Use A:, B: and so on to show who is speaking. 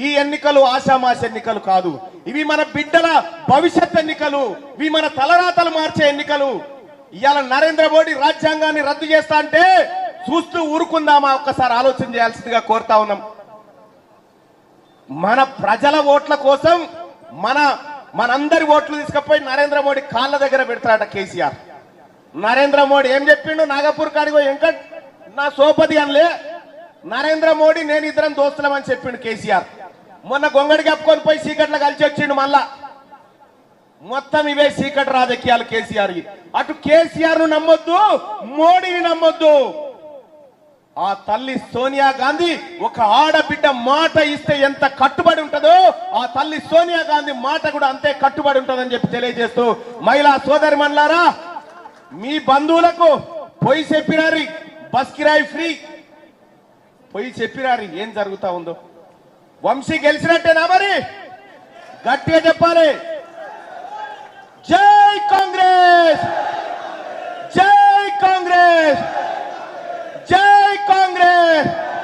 A: ఈ ఎన్నికలు ఆషామాష ఎన్నికలు కాదు, ఇవి మన బిడ్డల భవిష్యత్ ఎన్నికలు, ఇవి మన తలరాతలు మార్చే ఎన్నికలు. ఇవాళ నరేంద్ర మోడీ రాజ్యాంగాన్ని రద్దు చేస్తా అంటే చూస్తూ ఊరుకుందామా? ఒక్కసారి ఆలోచన చేయాల్సిందిగా కోరుతా ఉన్నాం. మన ప్రజల ఓట్ల కోసం మనందరి ఓట్లు తీసుకుపోయి నరేంద్ర మోడీ కాళ్ళ దగ్గర పెడతాడట కేసీఆర్. నరేంద్ర మోడీ ఏం చెప్పిండు? నాగపూర్ కాడిగో వెంకట్ నా సోపతి అనలే, నరేంద్ర మోడీ నేను ఇద్దరం దోస్తులమని చెప్పిండు కేసీఆర్. మొన్న గొంగడి కప్పుకొని పోయి సీకట్ల కలిసి వచ్చిండు. మళ్ళా మొత్తం ఇవే సీకట్ రాజకీయాలు కేసీఆర్. అటు కేసీఆర్ ను నమ్మొద్దు, మోడీని నమ్మొద్దు. ఆ తల్లి సోనియా గాంధీ ఒక ఆడబిడ్డ మాట ఇస్తే ఎంత కట్టుబడి ఉంటుందో ఆ తల్లి సోనియా గాంధీ మాట కూడా అంతే కట్టుబడి ఉంటుందని చెప్పి తెలియజేస్తూ, మహిళా సోదరిమణులారా, మీ బంధువులకు పోయి చెప్పినారి బస్ కిరాయి ఫ్రీ, పోయి చెప్పినారి ఏం జరుగుతా ఉందో. వంశీ గెలిచినట్టేనా? మరి గట్టిగా చెప్పాలి.